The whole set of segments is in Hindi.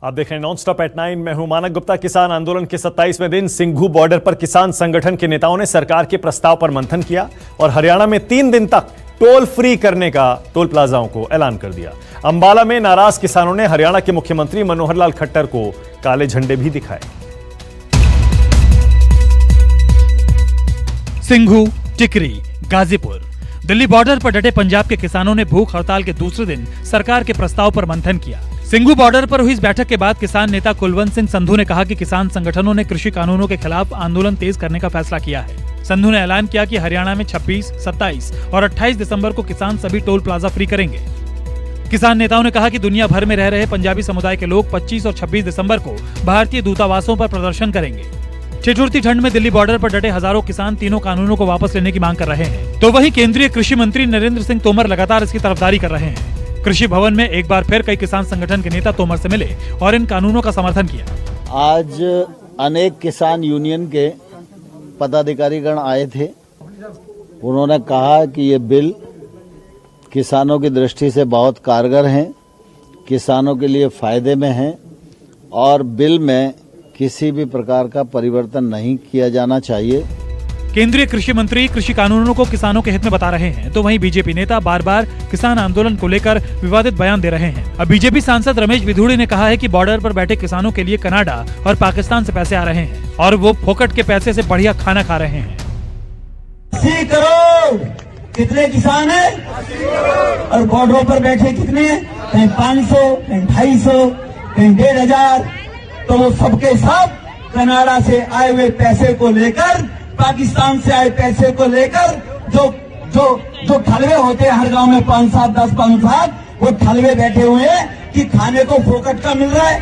आप देख रहे हैं नॉन स्टॉप एट 9। मैं हूं मानक गुप्ता। किसान आंदोलन के 27वें दिन सिंघू बॉर्डर पर किसान संगठन के नेताओं ने सरकार के प्रस्ताव पर मंथन किया और हरियाणा में 3 दिन तक टोल फ्री करने का टोल प्लाजाओं को ऐलान कर दिया। अंबाला में नाराज किसानों ने हरियाणा के मुख्यमंत्री मनोहर लाल खट्टर को काले झंडे भी दिखाए। सिंघू, टिकरी, गाजीपुर, दिल्ली बॉर्डर पर डटे पंजाब के किसानों ने भूख हड़ताल के दूसरे दिन सरकार के प्रस्ताव पर मंथन किया। सिंघू बॉर्डर पर हुई इस बैठक के बाद किसान नेता कुलवंत सिंह संधू ने कहा कि किसान संगठनों ने कृषि कानूनों के खिलाफ आंदोलन तेज करने का फैसला किया है। संधू ने ऐलान किया कि हरियाणा में 26, 27 और 28 दिसंबर को किसान सभी टोल प्लाजा फ्री करेंगे। किसान नेताओं ने कहा कि दुनिया भर में रह रहे पंजाबी समुदाय के लोग 25 और 26 दिसंबर को भारतीय दूतावासों पर प्रदर्शन करेंगे। ठिठुरती ठंड में दिल्ली बॉर्डर पर डटे हजारों किसान तीनों कानूनों को वापस लेने की मांग कर रहे हैं, तो वहीं केंद्रीय कृषि मंत्री नरेंद्र सिंह तोमर लगातार इसकी तरफदारी कर रहे हैं। कृषि भवन में एक बार फिर कई किसान संगठन के नेता तोमर से मिले और इन कानूनों का समर्थन किया। आज अनेक किसान यूनियन के पदाधिकारीगण आए थे। उन्होंने कहा कि ये बिल किसानों की दृष्टि से बहुत कारगर हैं, किसानों के लिए फायदे में हैं और बिल में किसी भी प्रकार का परिवर्तन नहीं किया जाना चाहिए। केंद्रीय कृषि मंत्री कृषि कानूनों को किसानों के हित में बता रहे हैं, तो वहीं बीजेपी नेता बार बार किसान आंदोलन को लेकर विवादित बयान दे रहे हैं। अब बीजेपी सांसद रमेश बिधूड़ी ने कहा है कि बॉर्डर पर बैठे किसानों के लिए कनाडा और पाकिस्तान से पैसे आ रहे हैं और वो फोकट के पैसे से बढ़िया खाना खा रहे हैं। 80 करोड़ कितने किसान हैं और बॉर्डरों पर बैठे कितने? कहीं 500, कहीं 250, कहीं 1500। तो वो सबके सब कनाडा से आए हुए पैसे को लेकर, पाकिस्तान से आए पैसे को लेकर जो ठलवे होते हैं हर गांव में 5-7, 10-15, वो ठलवे बैठे हुए हैं कि खाने को फोकट का मिल रहा है।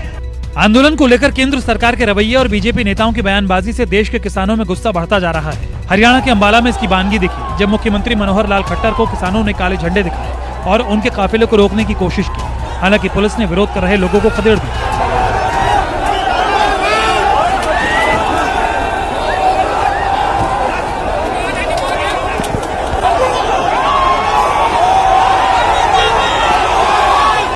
आंदोलन को लेकर केंद्र सरकार के रवैये और बीजेपी नेताओं की बयानबाजी से देश के किसानों में गुस्सा बढ़ता जा रहा है। हरियाणा के अंबाला में इसकी बानगी दिखी जब मुख्यमंत्री मनोहर लाल खट्टर को किसानों ने काले झंडे दिखाए और उनके काफिले को रोकने की कोशिश की। हालांकि पुलिस ने विरोध कर रहे लोगों को खदेड़ दिया।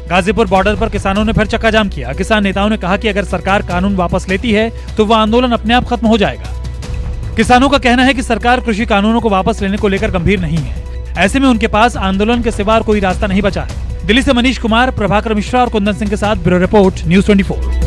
गाजीपुर बॉर्डर पर किसानों ने फिर चक्का जाम किया। किसान नेताओं ने कहा कि अगर सरकार कानून वापस लेती है तो वह आंदोलन अपने आप खत्म हो जाएगा। किसानों का कहना है कि सरकार कृषि कानूनों को वापस लेने को लेकर गंभीर नहीं है। ऐसे में उनके पास आंदोलन के सिवा कोई रास्ता नहीं बचा है। दिल्ली से मनीष कुमार, प्रभाकर मिश्रा और कुंदन सिंह के साथ ब्यूरो रिपोर्ट, न्यूज़ 24।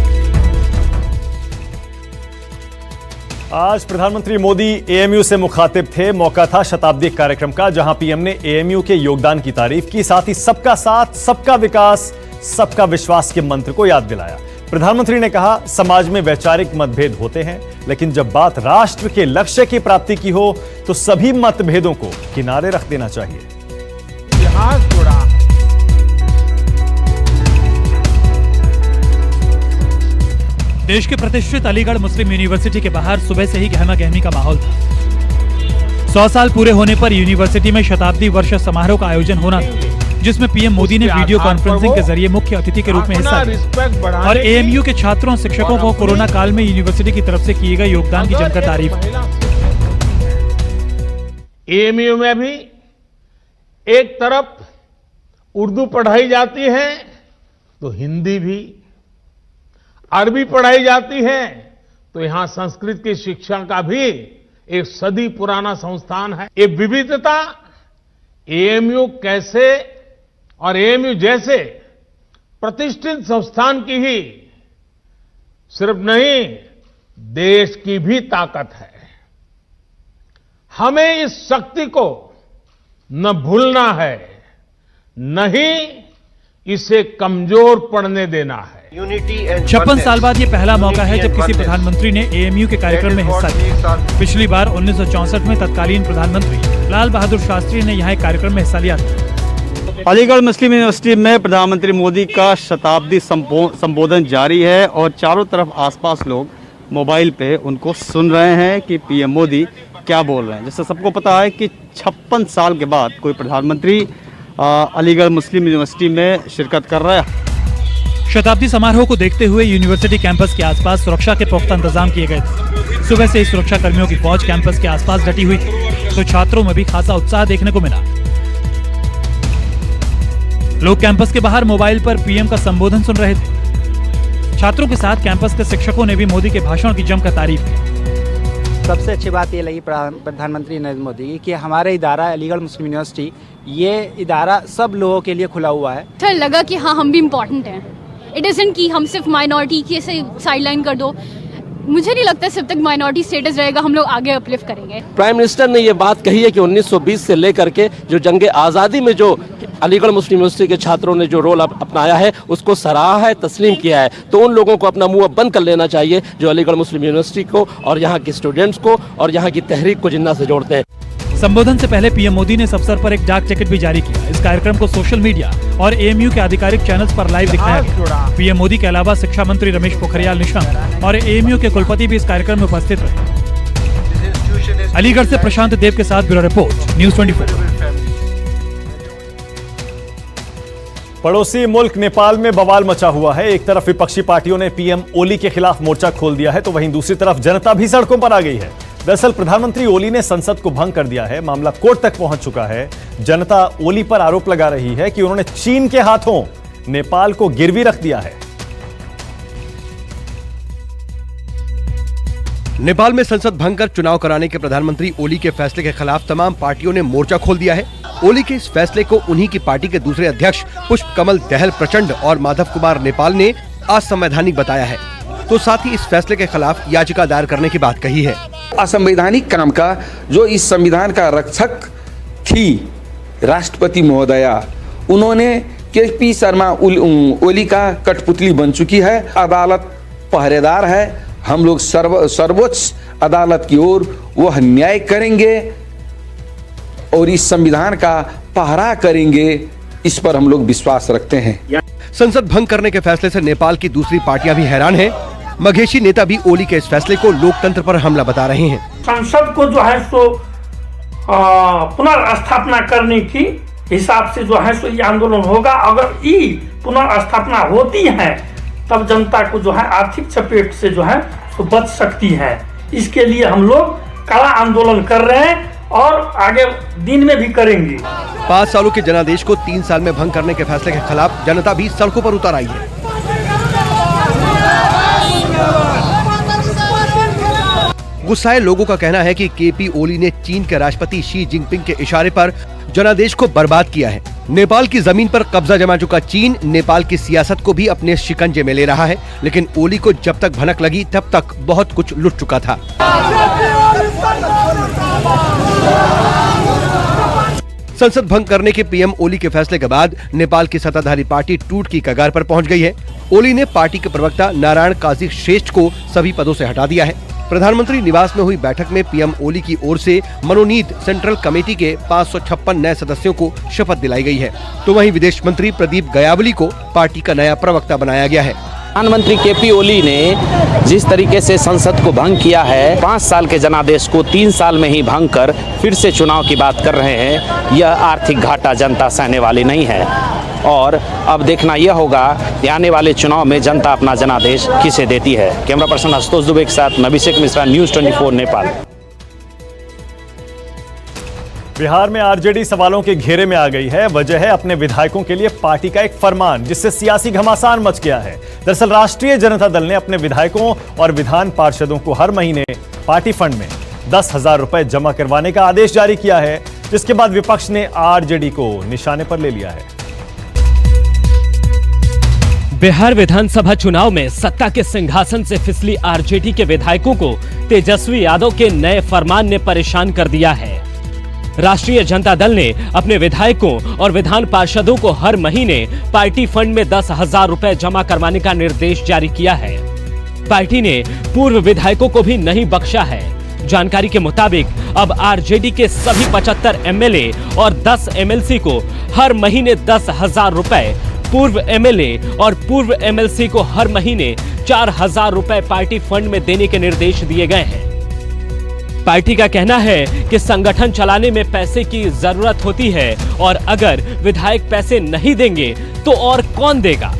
आज प्रधानमंत्री मोदी एएमयू से मुखातिब थे। मौका था शताब्दी कार्यक्रम का, जहां पीएम ने एएमयू के योगदान की तारीफ की, साथ ही सबका साथ, सबका विकास, सबका विश्वास के मंत्र को याद दिलाया। प्रधानमंत्री ने कहा, समाज में वैचारिक मतभेद होते हैं, लेकिन जब बात राष्ट्र के लक्ष्य की प्राप्ति की हो तो सभी मतभेदों को किनारे रख देना चाहिए। इतिहास जुड़ा है। देश के प्रतिष्ठित अलीगढ़ मुस्लिम यूनिवर्सिटी के बाहर सुबह से ही गहमा गहमी का माहौल था। 100 साल पूरे होने पर यूनिवर्सिटी में शताब्दी वर्ष समारोह का आयोजन होना था, जिसमें पीएम मोदी ने वीडियो कॉन्फ्रेंसिंग के जरिए मुख्य अतिथि के रूप में हिस्सा लिया और एएमयू के छात्रों और शिक्षकों को कोरोना काल में यूनिवर्सिटी की तरफ से किए गए योगदान की जमकर तारीफ की। एएमयू में भी एक तरफ उर्दू पढ़ाई जाती है तो हिंदी भी, अरबी पढ़ाई जाती है तो यहां संस्कृत की शिक्षा का भी एक सदी पुराना संस्थान है। ये विविधता एएमयू कैसे और एएमयू जैसे प्रतिष्ठित संस्थान की ही सिर्फ नहीं, देश की भी ताकत है। हमें इस शक्ति को न भूलना है, न ही इसे कमजोर पड़ने देना है। 56 साल बाद ये पहला मौका है जब किसी प्रधानमंत्री ने एएमयू के कार्यक्रम में हिस्सा लिया। पिछली बार 1964 में तत्कालीन प्रधानमंत्री लाल बहादुर शास्त्री ने यहाँ एक कार्यक्रम में हिस्सा लिया था। अलीगढ़ मुस्लिम यूनिवर्सिटी में प्रधानमंत्री मोदी का शताब्दी संबोधन जारी है और चारों तरफ आसपास लोग मोबाइल पे उनको सुन रहे हैं कि पीएम मोदी क्या बोल रहे हैं। जैसे सबको पता है कि 56 साल के बाद कोई प्रधानमंत्री अलीगढ़ मुस्लिम यूनिवर्सिटी में शिरकत कर रहा है। शताब्दी समारोह को देखते हुए यूनिवर्सिटी कैंपस के आसपास सुरक्षा के पुख्ता इंतजाम किए गए थे। सुबह से ही सुरक्षा कर्मियों की फौज कैंपस के आसपास डटी हुई थी, तो छात्रों में भी खासा उत्साह देखने को मिला। लोग कैंपस के बाहर मोबाइल पर पीएम का संबोधन सुन रहे थे। छात्रों के साथ कैंपस के शिक्षकों ने भी मोदी के भाषण की जमकर तारीफ की। सबसे अच्छी बात ये लगी प्रधानमंत्री नरेंद्र मोदी की कि हमारा इदारा अलीगढ़ मुस्लिम यूनिवर्सिटी, ये इदारा सब लोगों के लिए खुला हुआ है। अच्छा लगा कि हाँ हम भी इम्पोर्टेंट हैं। इट इज़न्ट कि हम सिर्फ माइनॉरिटी के से साइडलाइन कर दो। मुझे नहीं लगता जब तक माइनॉरिटी स्टेटस रहेगा हम लोग आगे अपलिफ्ट करेंगे। प्राइम मिनिस्टर ने ये बात कही है कि 1920 से लेकर के जो जंगे आज़ादी में जो अलीगढ़ मुस्लिम यूनिवर्सिटी के छात्रों ने जो रोल अपनाया है उसको सराहा है, तस्लीम किया है। तो उन लोगों को अपना मुंह बंद कर लेना चाहिए जो अलीगढ़ मुस्लिम यूनिवर्सिटी को और यहाँ के स्टूडेंट्स को और यहाँ की तहरीक को जिन्ना से जोड़ते हैं। संबोधन से पहले पीएम मोदी ने इस अवसर पर एक डाक टिकट भी जारी किया। इस कार्यक्रम को सोशल मीडिया और एएमयू के आधिकारिक चैनल्स पर लाइव दिखाया गया। पीएम मोदी के अलावा शिक्षा मंत्री रमेश पोखरियाल निशंक और एएमयू के कुलपति भी इस कार्यक्रम में उपस्थित रहे। अलीगढ़ से प्रशांत देव के साथ ब्यूरो रिपोर्ट, न्यूज़ 24। पड़ोसी मुल्क नेपाल में बवाल मचा हुआ है। एक तरफ विपक्षी पार्टियों ने पीएम ओली के खिलाफ मोर्चा खोल दिया है तो वहीं दूसरी तरफ जनता भी सड़कों पर आ गई है। दरअसल प्रधानमंत्री ओली ने संसद को भंग कर दिया है। मामला कोर्ट तक पहुंच चुका है। जनता ओली पर आरोप लगा रही है कि उन्होंने चीन के हाथों नेपाल को गिरवी रख दिया है। नेपाल में संसद भंग कर चुनाव कराने के प्रधानमंत्री ओली के फैसले के खिलाफ तमाम पार्टियों ने मोर्चा खोल दिया है। ओली के इस फैसले को उन्हीं की पार्टी के दूसरे अध्यक्ष पुष्प कमल दहल प्रचंड और माधव कुमार नेपाल ने असंवैधानिक बताया है, तो साथ ही इस फैसले के खिलाफ याचिका दायर करने की बात कही है। असंवैधानिक काम का जो इस संविधान का रक्षक थी राष्ट्रपति महोदया, उन्होंने केपी शर्मा ओली का कठपुतली बन चुकी है। अदालत पहरेदार है। हम लोग सर्वोच्च अदालत की ओर वह न्याय करेंगे और इस संविधान का पहरा करेंगे, इस पर हम लोग विश्वास रखते हैं। संसद भंग करने के फैसले से नेपाल की दूसरी पार्टियां भी हैरान हैं। मघेशी नेता भी ओली के इस फैसले को लोकतंत्र पर हमला बता रहे हैं। संसद को जो है सो पुनर्स्थापना करने की हिसाब से जो है सो ये आंदोलन होगा। अगर ये पुनर्स्थापना होती है तब जनता को जो है आर्थिक चपेट से जो है सो बच सकती है। इसके लिए हम लोग कड़ा आंदोलन कर रहे हैं और आगे दिन में भी करेंगे। 5 सालों के जनादेश को 3 साल में भंग करने के फैसले के खिलाफ जनता भी सड़कों पर उतर आई है। गुस्साए लोगों का कहना है कि केपी ओली ने चीन के राष्ट्रपति शी जिनपिंग के इशारे पर जनादेश को बर्बाद किया है। नेपाल की जमीन पर कब्जा जमा चुका चीन नेपाल की सियासत को भी अपने शिकंजे में ले रहा है, लेकिन ओली को जब तक भनक लगी तब तक बहुत कुछ लुट चुका था। संसद भंग करने के पीएम ओली के फैसले के बाद नेपाल की सत्ताधारी पार्टी टूट की कगार पर पहुंच गई है। ओली ने पार्टी के प्रवक्ता नारायण काजी श्रेष्ठ को सभी पदों से हटा दिया है। प्रधानमंत्री निवास में हुई बैठक में पीएम ओली की ओर से मनोनीत सेंट्रल कमेटी के 556 नए सदस्यों को शपथ दिलाई गई है, तो वहीं विदेश मंत्री प्रदीप गयावली को पार्टी का नया प्रवक्ता बनाया गया है। प्रधानमंत्री केपी ओली ने जिस तरीके से संसद को भंग किया है, 5 साल के जनादेश को 3 साल में ही भंग कर फिर से चुनाव की बात कर रहे हैं, यह आर्थिक घाटा जनता सहने वाली नहीं है। और अब देखना यह होगा कि आने वाले चुनाव में जनता अपना जनादेश किसे देती है। कैमरा पर्सन आशुतोष दुबे के साथ मैं अभिषेक मिश्रा, न्यूज़ 24 नेपाल। बिहार में आरजेडी सवालों के घेरे में आ गई है। वजह है अपने विधायकों के लिए पार्टी का एक फरमान, जिससे सियासी घमासान मच गया है। दरअसल राष्ट्रीय जनता दल ने अपने विधायकों और विधान पार्षदों को हर महीने पार्टी फंड में 10,000 रुपए जमा करवाने का आदेश जारी किया है, जिसके बाद विपक्ष ने आरजेडी को निशाने पर ले लिया है। बिहार विधानसभा चुनाव में सत्ता के सिंहासन से फिसली आरजेडी के विधायकों को तेजस्वी यादव के नए फरमान ने परेशान कर दिया है। राष्ट्रीय जनता दल ने अपने विधायकों और विधान पार्षदों को हर महीने पार्टी फंड में 10,000 रुपए जमा करवाने का निर्देश जारी किया है। पार्टी ने पूर्व विधायकों को भी नहीं बख्शा है। जानकारी के मुताबिक अब आरजेडी के सभी 75 एमएलए और 10 एमएलसी को हर महीने 10,000 रुपए, पूर्व एमएलए और पूर्व एमएलसी को हर महीने 4,000 रुपए पार्टी फंड में देने के निर्देश दिए गए हैं। पार्टी का कहना है कि संगठन चलाने में पैसे की जरूरत होती है और अगर विधायक पैसे नहीं देंगे तो और कौन देगा।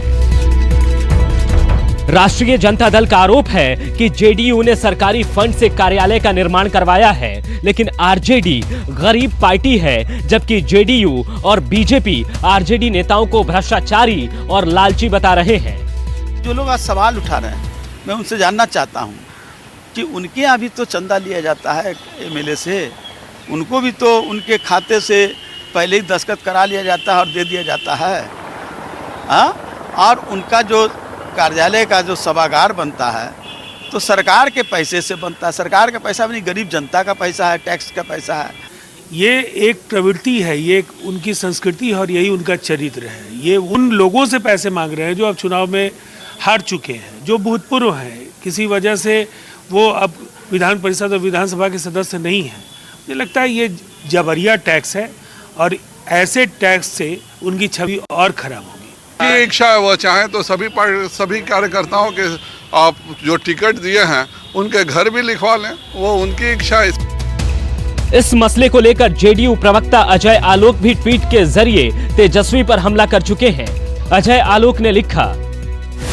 राष्ट्रीय जनता दल का आरोप है कि जेडीयू ने सरकारी फंड से कार्यालय का निर्माण करवाया है, लेकिन आरजेडी गरीब पार्टी है, जबकि जेडीयू और बीजेपी आरजेडी नेताओं को भ्रष्टाचारी और लालची बता रहे हैं। जो लोग आज सवाल उठा रहे हैं, मैं उनसे जानना चाहता हूँ कि उनके यहाँ भी तो चंदा लिया जाता है एमएलए से, उनको भी तो उनके खाते से पहले ही दस्तखत करा लिया जाता है और दे दिया जाता है। हाँ, और उनका जो कार्यालय का जो सभागार बनता है तो सरकार के पैसे से बनता है। सरकार का पैसा अपनी गरीब जनता का पैसा है, टैक्स का पैसा है। ये एक प्रवृत्ति है, ये एक उनकी संस्कृति है और यही उनका चरित्र है। ये उन लोगों से पैसे मांग रहे हैं जो अब चुनाव में हार चुके हैं, जो भूतपूर्व हैं, किसी वजह से वो अब विधान परिषद और विधानसभा के सदस्य नहीं हैं। मुझे लगता है ये जबरिया टैक्स है और ऐसे टैक्स से उनकी छवि और खराब होगी। की इच्छा है, वो चाहें तो सभी कार्यकर्ताओं के आप जो टिकट दिए हैं उनके घर भी लिखवा लें, वो उनकी इच्छा है। इस मसले को लेकर जेडीयू प्रवक्ता अजय आलोक भी ट्वीट के जरिए तेजस्वी पर हमला कर चुके हैं। अजय आलोक ने लिखा,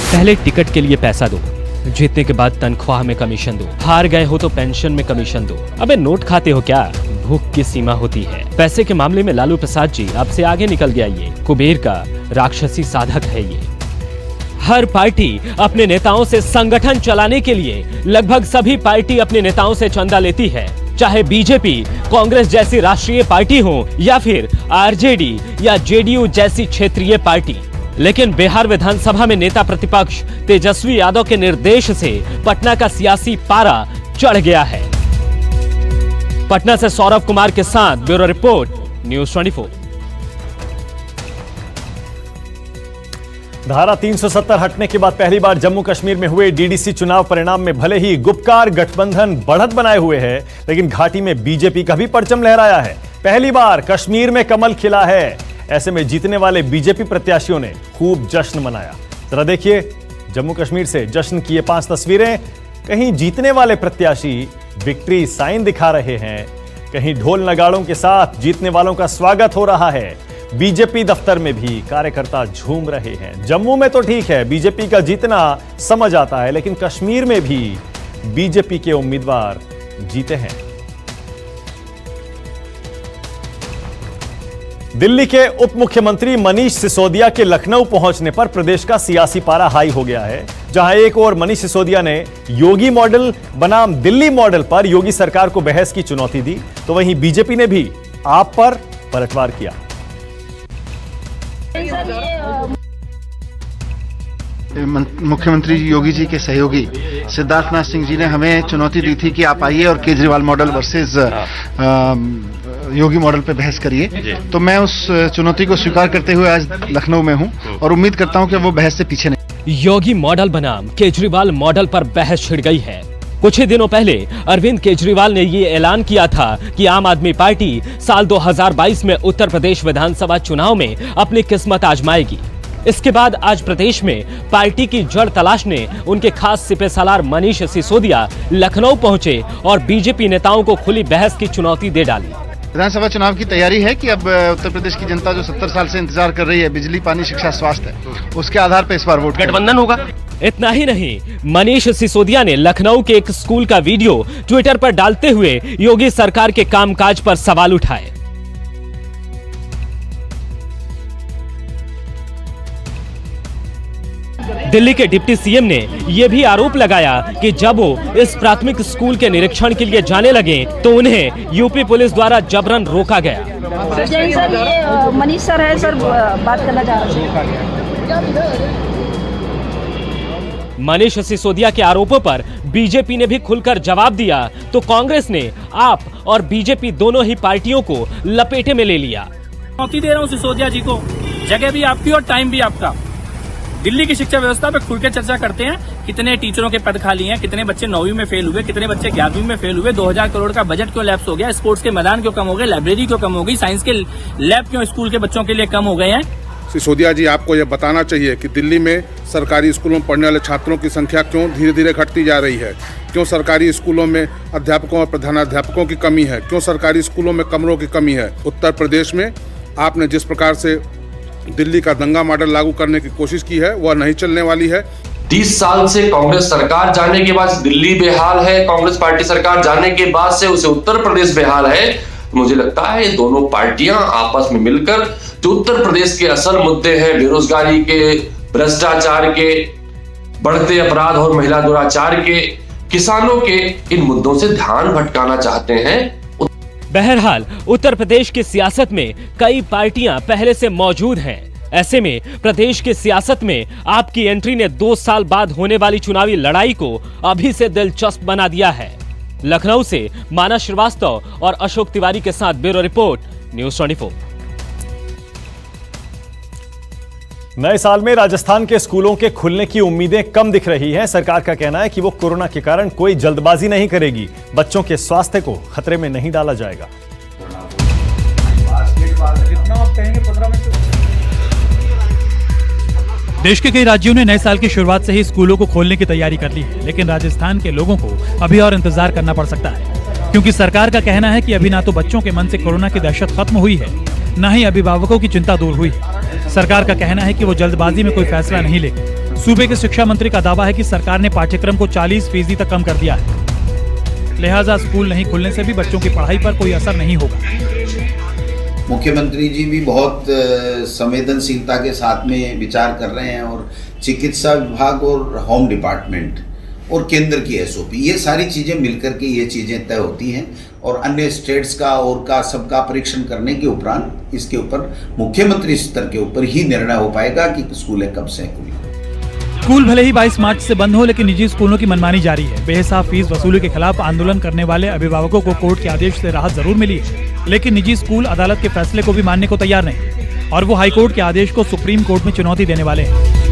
पहले टिकट के लिए पैसा दो, जीतने के बाद तनख्वाह में कमीशन दो, हार गए हो तो पेंशन में कमीशन दो। अबे नोट खाते हो क्या? भूख की सीमा होती है। पैसे के मामले में लालू प्रसाद जी आपसे आगे निकल गया। ये कुबेर का राक्षसी साधक है। ये हर पार्टी अपने नेताओं से संगठन चलाने के लिए लगभग सभी पार्टी अपने नेताओं से चंदा लेती है, चाहे बीजेपी, कांग्रेस जैसी राष्ट्रीय पार्टी हो या फिर आरजेडी या जेडीयू जैसी क्षेत्रीय पार्टी। लेकिन बिहार विधानसभा में नेता प्रतिपक्ष तेजस्वी यादव के निर्देश से पटना का सियासी पारा चढ़ गया है। पटना से सौरभ कुमार के साथ ब्यूरो रिपोर्ट, न्यूज़ 24। धारा 370 हटने के बाद पहली बार जम्मू कश्मीर में हुए डीडीसी चुनाव परिणाम में भले ही गुपकार गठबंधन बढ़त बनाए हुए है, लेकिन घाटी में बीजेपी का भी परचम लहराया है। पहली बार कश्मीर में कमल खिला है। ऐसे में जीतने वाले बीजेपी प्रत्याशियों ने खूब जश्न मनाया। जरा देखिए जम्मू कश्मीर से जश्न की ये 5 तस्वीरें। कहीं जीतने वाले प्रत्याशी विक्ट्री साइन दिखा रहे हैं, कहीं ढोल नगाड़ों के साथ जीतने वालों का स्वागत हो रहा है। बीजेपी दफ्तर में भी कार्यकर्ता झूम रहे हैं। जम्मू में तो ठीक है, बीजेपी का जीतना समझ आता है, लेकिन कश्मीर में भी बीजेपी के उम्मीदवार जीते हैं। दिल्ली के उप मुख्यमंत्री मनीष सिसोदिया के लखनऊ पहुंचने पर प्रदेश का सियासी पारा हाई हो गया है। जहां एक ओर मनीष सिसोदिया ने योगी मॉडल बनाम दिल्ली मॉडल पर योगी सरकार को बहस की चुनौती दी, तो वहीं बीजेपी ने भी आप पर पलटवार किया। मुख्यमंत्री योगी जी के सहयोगी सिद्धार्थनाथ सिंह जी ने हमें चुनौती दी थी कि आप आइए और केजरीवाल मॉडल वर्सेस योगी मॉडल पे बहस करिए। तो मैं उस चुनौती को स्वीकार करते हुए आज लखनऊ में हूं और उम्मीद करता हूं कि वो बहस से पीछे नहीं। योगी मॉडल बनाम केजरीवाल मॉडल पर बहस छिड़ गई है। कुछ ही दिनों पहले अरविंद केजरीवाल ने ये ऐलान किया था कि आम आदमी पार्टी साल 2022 में उत्तर प्रदेश विधानसभा चुनाव में अपनी किस्मत आजमाएगी। इसके बाद आज प्रदेश में पार्टी की जड़ तलाशने उनके खास सिपहसालार मनीष सिसोदिया लखनऊ पहुंचे और बीजेपी नेताओं को खुली बहस की चुनौती दे डाली। विधानसभा चुनाव की तैयारी है कि अब उत्तर प्रदेश की जनता जो 70 साल से इंतजार कर रही है, बिजली, पानी, शिक्षा, स्वास्थ्य, उसके आधार पर इस बार वोट गठबंधन होगा। इतना ही नहीं, मनीष सिसोदिया ने लखनऊ के एक स्कूल का वीडियो ट्विटर पर डालते हुए योगी सरकार के कामकाज पर सवाल उठाए। दिल्ली के डिप्टी सीएम ने यह भी आरोप लगाया कि जब वो इस प्राथमिक स्कूल के निरीक्षण के लिए जाने लगे तो उन्हें यूपी पुलिस द्वारा जबरन रोका गया। सर, ये मनीष सर है सर, बात करना चाह रहे हैं। मनीष सिसोदिया के आरोपों पर बीजेपी ने भी खुलकर जवाब दिया तो कांग्रेस ने आप और बीजेपी दोनों ही पार्टियों को लपेटे में ले लिया। चुनौती दे रहा हूँ सिसोदिया जी को, जगह भी आपकी और टाइम भी आपका। दिल्ली की शिक्षा व्यवस्था पे खुल के चर्चा करते हैं, कितने टीचरों के पद खाली हैं, कितने बच्चे 9वीं में फेल हुए, कितने बच्चे 11वीं में फेल हुए, 2000 करोड़ का बजट क्यों लैप्स हो गया, स्पोर्ट्स के मैदान क्यों कम हो गए, लाइब्रेरी क्यों कम हो गई, साइंस के लैब क्यों स्कूल के बच्चों के लिए कम हो गए हैं। सिसोदिया जी, आपको यह बताना चाहिए कि दिल्ली में सरकारी स्कूलों में पढ़ने वाले छात्रों की संख्या क्यों धीरे धीरे घटती जा रही है, क्यों सरकारी स्कूलों में अध्यापकों और प्रधानाध्यापकों की कमी है, क्यों सरकारी स्कूलों में कमरों की कमी है। उत्तर प्रदेश में आपने जिस प्रकार से दिल्ली का दंगा मॉडल लागू करने की कोशिश की है वह नहीं चलने वाली है। 30 साल से कांग्रेस सरकार जाने के बाद दिल्ली बेहाल है, कांग्रेस पार्टी सरकार जाने के बाद से उसे उत्तर प्रदेश बेहाल है। मुझे लगता है ये दोनों पार्टियां आपस में मिलकर जो उत्तर प्रदेश के असल मुद्दे हैं, बेरोजगारी के, भ्रष्टाचार के, बढ़ते अपराध और महिला दुराचार के, किसानों के इन मुद्दों से ध्यान भटकाना चाहते हैं। बहरहाल उत्तर प्रदेश की सियासत में कई पार्टियां पहले से मौजूद हैं। ऐसे में प्रदेश की सियासत में आपकी एंट्री ने 2 साल बाद होने वाली चुनावी लड़ाई को अभी से दिलचस्प बना दिया है। लखनऊ से मानस श्रीवास्तव और अशोक तिवारी के साथ ब्यूरो रिपोर्ट, न्यूज़ 24। नए साल में राजस्थान के स्कूलों के खुलने की उम्मीदें कम दिख रही हैं। सरकार का कहना है कि वो कोरोना के कारण कोई जल्दबाजी नहीं करेगी, बच्चों के स्वास्थ्य को खतरे में नहीं डाला जाएगा। देश के कई राज्यों ने नए साल की शुरुआत से ही स्कूलों को खोलने की तैयारी कर ली है, लेकिन राजस्थान के लोगों को अभी और इंतजार करना पड़ सकता है, क्योंकि सरकार का कहना है कि अभी ना तो बच्चों के मन से कोरोना की दहशत खत्म हुई है, न ही अभिभावकों की चिंता दूर हुई है। सरकार का कहना है कि वो जल्दबाजी में कोई फैसला नहीं लेगी। सूबे के शिक्षा मंत्री का दावा है कि सरकार ने पाठ्यक्रम को 40% तक कम कर दिया है, लिहाजा स्कूल नहीं खुलने से भी बच्चों की पढ़ाई पर कोई असर नहीं होगा। मुख्यमंत्री जी भी बहुत संवेदनशीलता के साथ में विचार कर रहे हैं और चिकित्सा विभाग और होम डिपार्टमेंट और केंद्र की एसओपी, ये सारी चीज़ें मिलकर के ये चीज़ें तय होती हैं और अन्य स्टेट्स का और का सबका परीक्षण करने के उपरांत इसके ऊपर मुख्यमंत्री स्तर के ऊपर ही निर्णय हो पाएगा कि स्कूलें कब से खुलें। स्कूल भले ही 22 मार्च से बंद हो, लेकिन निजी स्कूलों की मनमानी जारी है। बेहिसाब फीस वसूली के खिलाफ आंदोलन करने वाले अभिभावकों को कोर्ट के आदेश से राहत जरूर मिली है, लेकिन निजी स्कूल अदालत के फैसले को भी मानने को तैयार नहीं और वो हाईकोर्ट के आदेश को सुप्रीम कोर्ट में चुनौती देने वाले हैं।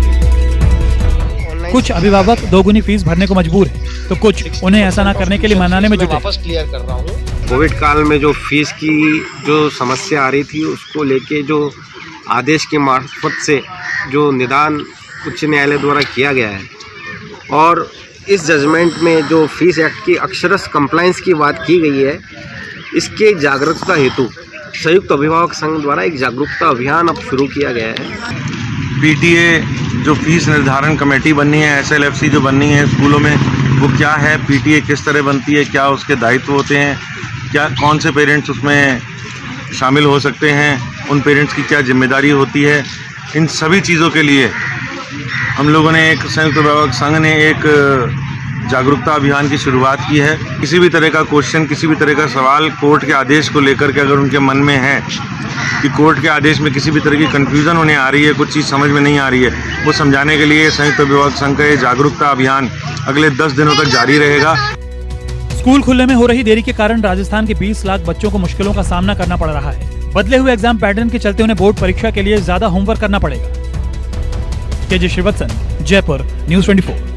कुछ अभिभावक दोगुनी फीस भरने को मजबूर हैं, तो कुछ उन्हें ऐसा न करने के लिए मनाने में जुटे। वापस क्लियर कर रहा हूँ। कोविड काल में जो फीस की जो समस्या आ रही थी, उसको लेके जो आदेश के मार्फत से जो निदान उच्च न्यायालय द्वारा किया गया है और इस जजमेंट में जो फीस एक्ट की अक्षरश कंप्लायंस की बात की गई है, इसके जागरूकता हेतु संयुक्त अभिभावक संघ द्वारा एक जागरूकता अभियान अब शुरू किया गया है। पीटीए जो फीस निर्धारण कमेटी बननी है, एसएलएफसी जो बननी है स्कूलों में, वो क्या है, पीटीए किस तरह बनती है, क्या उसके दायित्व होते हैं, क्या कौन से पेरेंट्स उसमें शामिल हो सकते हैं, उन पेरेंट्स की क्या जिम्मेदारी होती है, इन सभी चीज़ों के लिए हम लोगों ने एक संयुक्त अभिभावक संघ ने एक जागरूकता अभियान की शुरुआत की है। किसी भी तरह का क्वेश्चन, किसी भी तरह का सवाल कोर्ट के आदेश को लेकर के अगर उनके मन में है कि कोर्ट के आदेश में किसी भी तरह की कन्फ्यूज़न उन्हें आ रही है, कुछ चीज़ समझ में नहीं आ रही है, वो समझाने के लिए संयुक्त अभिभावक संघ का ये जागरूकता अभियान अगले 10 दिनों तक जारी रहेगा। स्कूल खुलने में हो रही देरी के कारण राजस्थान के 20 लाख बच्चों को मुश्किलों का सामना करना पड़ रहा है। बदले हुए एग्जाम पैटर्न के चलते उन्हें बोर्ड परीक्षा के लिए ज्यादा होमवर्क करना पड़ेगा। K J Srivatsan, Jaipur, news 24।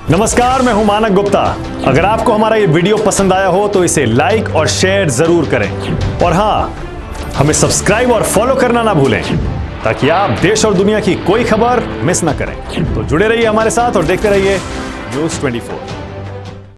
नमस्कार, मैं हूं मानक गुप्ता। अगर आपको हमारा ये वीडियो पसंद आया हो तो इसे लाइक और शेयर जरूर करें और हाँ, हमें सब्सक्राइब और फॉलो करना ना भूलें ताकि आप देश और दुनिया की कोई खबर मिस ना करें। तो जुड़े रहिए हमारे साथ और देखते रहिए न्यूज़ 24।